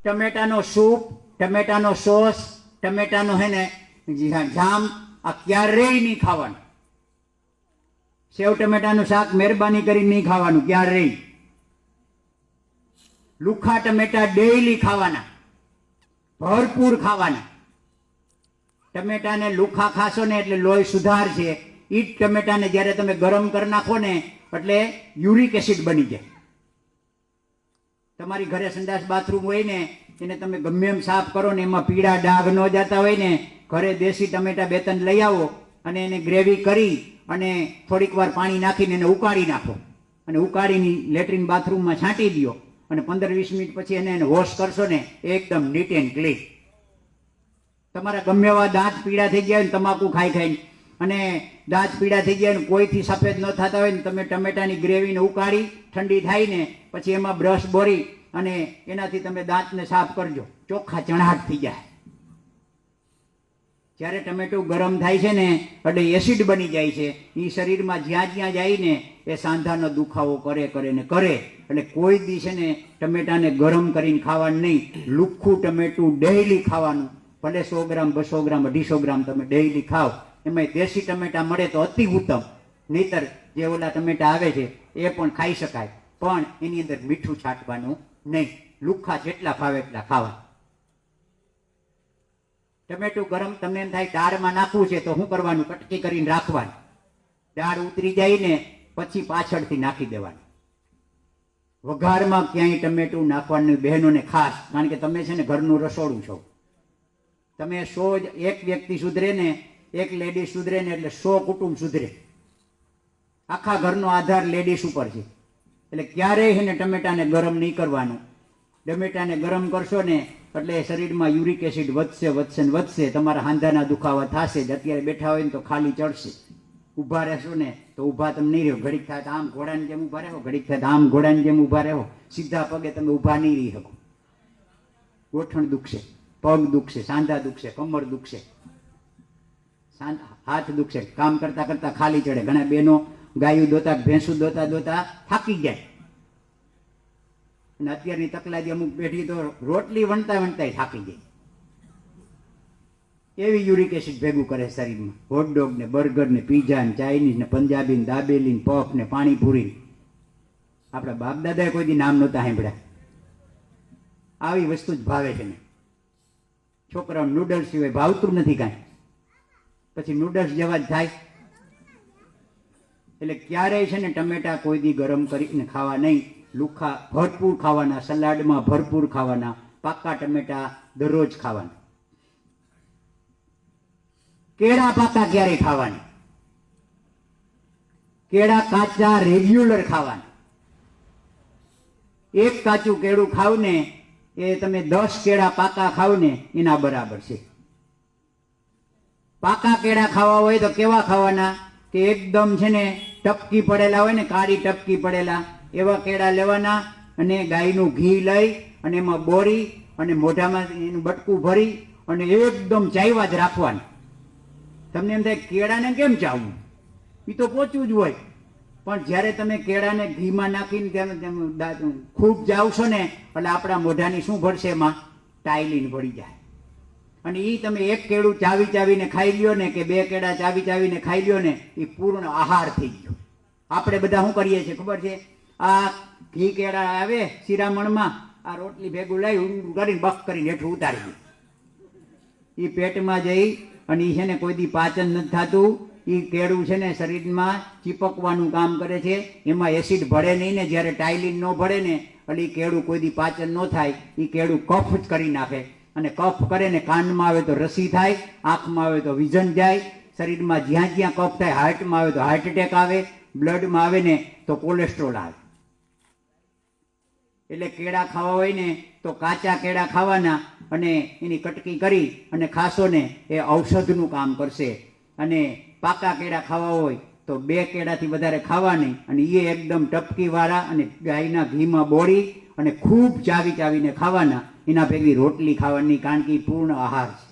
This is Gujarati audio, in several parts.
ટમેટાનો સૂપ, ટમેટાનો સોસ, ટમેટાનો હે ને જામ, આ ક્યારેય નહીં ખાવાનું. સેવ ટમેટાનું શાક મહેરબાની કરીને નહીં ખાવાનું ક્યારેય. લુખા ટમેટા ડેઈલી ખાવાના, ભરપૂર ખાવાના. ટમેટાને લુખા ખાશો ને એટલે લોહી સુધારશે. એ જ ટમેટાને જ્યારે તમે ગરમ કરી નાખો ને એટલે યુરિક એસિડ બની જાય. તમારી ઘરે સંડાસ બાથરૂમ હોય ને એને તમે ગમે એમ સાફ કરો ને એમાં પીળા ડાઘ ન જતા હોય ને, ઘરે દેશી ટમેટા 2-3 લઈ આવો અને એને ગ્રેવી કરી અને થોડીક વાર પાણી નાખીને એને ઉકાળી નાખો અને ઉકાળીને લેટ્રિન બાથરૂમમાં છાંટી દો અને 15-20 મિનિટ પછી એને વોશ કરશો ને એકદમ નીટ એન્ડ ક્લીન. તમારા ગમે એવા દાંત પીળા થઈ ગયા હોય ને તમાકુ ખાઈ ખાઈને, અને દાંત પીળા થઈ ગયા ને કોઈથી સફેદ ન થતા હોય ને તમે ટમેટાની ગ્રેવીને ઉકાળી ઠંડી થાય ને પછી એમાં બ્રશ બોરી અને એનાથી તમે દાંતને સાફ કરજો, ચોખ્ખા ચણાટ થઈ જાય. જ્યારે ટમેટું ગરમ થાય છે ને એટલે એસિડ બની જાય છે. એ શરીરમાં જ્યાં જ્યાં જાય ને એ સાંધાનો દુખાવો કરે ને કરે. એટલે કોઈ દી છે ને ટમેટાને ગરમ કરીને ખાવાનું નહીં. લુખ્ખું ટમેટું ડેઈલી ખાવાનું. ભલે 100 ગ્રામ, 200 ગ્રામ, 250 ગ્રામ તમે ડેઈલી ખાઓ. એમાં દેશી ટમેટા મળે તો અતિ ઉત્તમ, નહીતર જે ઓલા ટમેટા આવે છે એ પણ ખાઈ શકાય, પણ એની અંદર મીઠું છાંટવાનું નહીં. લુખ્ખા જેટલા ફાવે એટલા ખાવા. ટમેટું ગરમ તમને એમ થાય દાળમાં નાખવું છે તો શું કરવાનું? કટકી કરીને રાખવાનું. દાળ ઉતરી જાય ને પછી પાછળથી નાખી દેવાનું. વઘારમાં ક્યાંય ટમેટું નાખવાનું બહેનોને ખાસ, કારણ કે તમે છે ને ઘરનું રસોડું છો. તમે 100 એક વ્યક્તિ સુધરે ને, એક લેડીઝ સુધરે ને એટલે 100 કુટુંબ સુધરે. આખા ઘરનો આધાર લેડીઝ ઉપર છે. એટલે ક્યારેય એને ટમેટાને ગરમ નહીં કરવાનું. ટમેટાને ગરમ કરશો ને એટલે શરીરમાં યુરિક એસિડ વધશે. તમારા હાંધાના દુખાવા થશે. અત્યારે બેઠા હોય ને તો ખાલી ચડશે. ઊભા રહેશો ને તો ઊભા તમે નહીં રહો. ઘડીક થાય તો આમ ઘોડાની જેમ ઊભા રહો, ઘડીક થાય તો આમ ઘોડાની જેમ ઊભા રહો. સીધા પગે તમે ઊભા નહીં રહી શકો. ગોઠણ દુખશે, પગ દુખશે, સાંધા દુખશે, કમર દુખશે, હાથ દુખશે. કામ કરતા કરતા ખાલી ચડે. ઘણા બહેનો ગાયું દોતા ભેંસું દોતા થાકી જાય. અને અત્યારની તકલાદી અમુક પેઢી તો રોટલી વણતા થાકી જાય. એવી યુરિક એસિડ ભેગું કરે શરીરમાં. હોટડોગ ને, બર્ગર ને, પીઝા ને, ચાઇનીઝ ને, પંજાબી ને, દાબેલી ને, પફ ને, પાણીપુરી. આપણા બાપ દાદાએ કોઈ દી નામ નહોતા સાંભળ્યા. આવી વસ્તુ જ ભાવે છે ને. છોકરાઓ નૂડલ્સ સિવાય ભાવતું નથી કાંઈ. પછી નૂડલ્સ જેવા જ થાય. એટલે ક્યારેય છે ને ટમેટા કોઈ દી ગરમ કરીને ખાવા નહીં. લુખા ભરપૂર ખાવાના, સલાડમાં ભરપૂર ખાવાના. પાકા ટમેટા દરરોજ ખાવાના. કેળા પાકા ક્યારે ખાવાના? કેળા કાચા રેગ્યુલર ખાવાના. એક કાચું કેળું ખાવ ને એ તમે 10 કેળા પાકા ખાવ ને એના બરાબર છે. પાકા કેળા ખાવા હોય તો કેવા ખાવાના? કે એકદમ છે ને ટપકી પડેલા હોય ને, કાળી ટપકી પડેલા એવા કેળા લેવાના અને ગાયનું ઘી લઈ અને એમાં બોરી અને મોઢામાં એનું બટકું ભરી અને એકદમ ચાવ્યા જ રાખવાનું. તમને એમ થાય કેળાને કેમ ચાવવું? એ તો પોચું જ હોય. પણ જ્યારે તમે કેળાને ઘીમાં નાખીને ખૂબ જાવશો ને એટલે આપણા મોઢાની શું ભરશે? એમાં ટાઇલિન ભળી જાય. અને એ તમે એક કેળું ચાવીને ખાઈ લ્યો ને કે 2 કેળા ચાવીને ખાઈ લ્યો ને એ પૂર્ણ આહાર થઈ ગયો. આપણે બધા શું કરીએ છીએ ખબર છે? આ ઘી કેળા આવે શિરામણમાં, આ રોટલી ભેગું લઈ ઊંડું કરીને બક કરીને હેઠું ઉતારી દે. એ પેટમાં જઈ અને એ છે ને કોઈ દી પાચન નથી થતું. એ કેળું છે ને શરીરમાં ચીપકવાનું કામ કરે છે. એમાં એસિડ ભળે નહીં ને, જ્યારે ટાઇલિન ન ભળે ને એટલે એ કેળું કોઈ દી પાચન ન થાય. એ કેળું કફ જ કરી નાખે. અને કફ કરે ને કાનમાં આવે તો રસી થાય, આંખમાં આવે તો વિઝન જાય, શરીરમાં જ્યાં જ્યાં કફ થાય, હાર્ટમાં આવે તો હાર્ટ એટેક આવે, બ્લડમાં આવે ને તો કોલેસ્ટ્રોલ આવે. એટલે કેળા ખાવા હોય ને તો કાચા કેળા ખાવાના અને એની કટકી કરી અને ખાશો ને એ ઔષધનું કામ કરશે. અને પાકા કેળા ખાવા હોય તો 2 કેળાથી વધારે ખાવા નહીં. અને એ એકદમ ટપકીવાળા અને ગાયના ઘીમાં બોળી અને ખૂબ ચાવીને ખાવાના. એના ભેગી રોટલી ખાવાની, કારણ કે પૂર્ણ આહાર છે.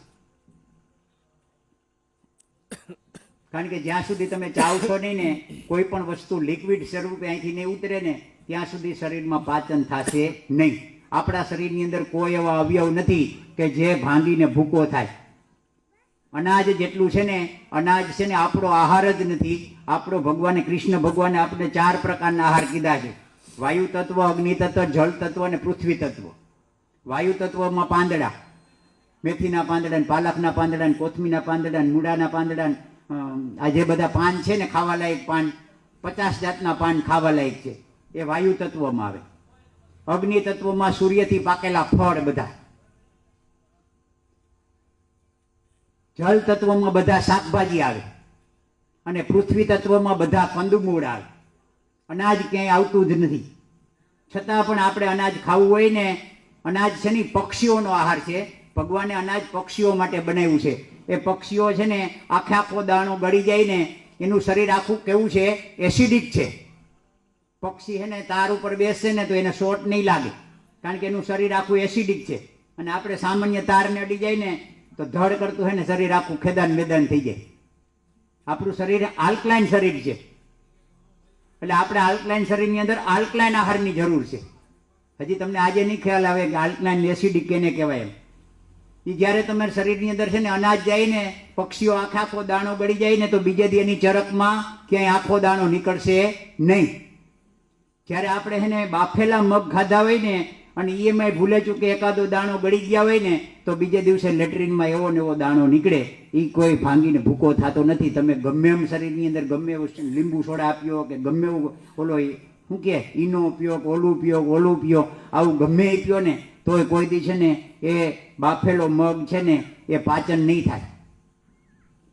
કારણ કે જ્યાં સુધી તમે ચાવશો નહીં ને કોઈ પણ વસ્તુ લિક્વિડ સ્વરૂપે અહીંથી નહીં ઉતરે ને ત્યાં સુધી શરીરમાં પાચન થશે નહીં. આપણા શરીરની અંદર કોઈ એવા અવયવ નથી કે જે ભાંગીને ભૂકો થાય. અનાજ જેટલું છે ને, અનાજ છે ને આપણો આહાર જ નથી. આપણો ભગવાને, કૃષ્ણ ભગવાને આપણે 4 પ્રકારના આહાર કીધા છે: વાયુ તત્વ, અગ્નિ તત્વ, જળ તત્વ અને પૃથ્વી તત્વ. વાયુ તત્વમાં પાંદડા, મેથીના પાંદડા, પાલકના પાંદડા, કોથમીના પાંદડા, મૂળાના પાંદડા, આ જે બધા પાન છે ને ખાવા લાયક પાન, 50 જાતના પાન ખાવા લાયક છે, એ વાયુ તત્વમાં આવે. અગ્નિ તત્વમાં સૂર્યથી પાકેલા ફળ બધા. જળ તત્વમાં બધા શાકભાજી આવે અને પૃથ્વી તત્વમાં બધા કંદમૂળ આવે. અનાજ ક્યાંય આવતું જ નથી, છતાં પણ આપણે અનાજ ખાવું હોય ને, અનાજ છે ને પક્ષીઓનો આહાર છે. ભગવાને અનાજ પક્ષીઓ માટે બનાવ્યું છે. એ પક્ષીઓ છે ને આખો દાણો ગળી જાય ને, એનું શરીર આખું કેવું છે, એસિડિક છે. પક્ષી છે ને તાર ઉપર બેસશે ને તો એને શોટ નહીં લાગે, કારણ કે એનું શરીર આખું એસિડિક છે. અને આપણે સામાન્ય તારને અડી જાય ને તો ધડ કરતું હોય ને શરીર આખું ખેદાન મેદાન થઈ જાય. આપણું શરીર આલ્કલાઇન શરીર છે, એટલે આપણે આલ્કલાઇન શરીરની અંદર આલ્કલાઇન આહારની જરૂર છે. હજી તમને આજે નહીં ખ્યાલ આવે કે આલ્કલાઇન એસિડિક કેને કહેવાય એમ. એ જ્યારે તમારા શરીરની અંદર છે ને અનાજ જાય ને, પક્ષીઓ આખો દાણો ગળી જાય ને તો બીજે દી એની ચરકમાં ક્યાંય આખો દાણો નીકળશે નહીં. જ્યારે આપણે છે ને બાફેલા મગ ખાધા હોય ને અને એમાંય ભૂલે ચૂકે એકાદો દાણો ગળી ગયા હોય ને તો બીજે દિવસે લેટ્રિનમાં એવો ને એવો દાણો નીકળે. એ કોઈ ભાંગીને ભૂકો થતો નથી. તમે ગમે એમ શરીરની અંદર ગમે એવું લીંબુ સોડા આપ્યો કે ગમે એવું ઓલો શું કે ઈનો પીઓ કે ઓલું પીઓ આવું ગમે એ પીઓ ને તોય કોઈ દી છે ને એ બાફેલો મગ છે ને એ પાચન નહીં થાય.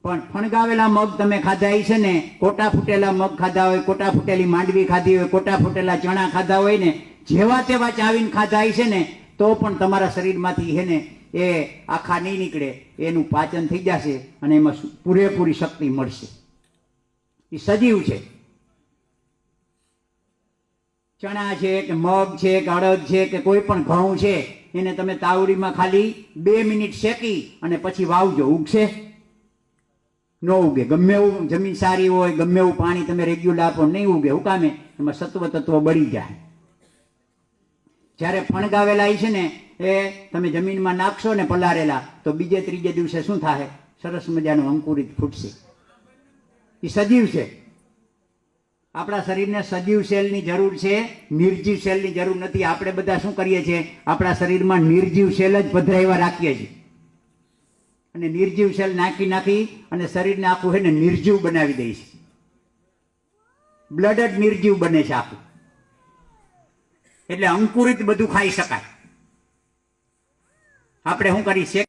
પણ ફણગાવેલા મગ તમે ખાધા છે ને, કોટા ફૂટેલા મગ ખાધા હોય, કોટા ફૂટેલી માંડવી ખાધી હોય, કોટા ફૂટેલા ચણા ખાધા હોય ને, જેવા તેવા ચાવીને ખાધા છે ને તો પણ તમારા શરીરમાંથી છે ને એ આખા નહીં નીકળે. એનું પાચન થઈ જશે અને એમાં પૂરેપૂરી શક્તિ મળશે. એ સજીવ છે. ચણા છે કે મગ છે કે અડદ છે કે કોઈ પણ ઘઉં છે, એને તમે તાવડીમાં ખાલી 2 મિનિટ શેકી અને પછી વાવજો, ઉગશે? ન ઉગે. ગમે એવું જમીન સારી હોય, ગમે એવું પાણી તમે રેગ્યુલર આપો, નહીં ઉગે. હું કામે? એમાં સત્વ તત્વ બળી જાય. જ્યારે ફણગાવેલા છે ને એ તમે જમીનમાં નાખશો ને પલારેલા, તો બીજે ત્રીજે દિવસે શું થાય? સરસ મજાનું અંકુરિત ફૂટશે. એ સજીવ છે. આપણા શરીરને સજીવ સેલની જરૂર છે, નિર્જીવ સેલની જરૂર નથી. આપણે બધા શું કરીએ છીએ? આપણા શરીરમાં નિર્જીવ સેલ જ પધરાવ્યા રાખીએ છીએ અને નિર્જીવ સેલ નાખી અને શરીરને આખું છે ને નિર્જીવ બનાવી દે છે. બ્લડ જ નિર્જીવ બને છે આખું. એટલે અંકુરિત બધું ખાઈ શકાય. આપણે શું કરી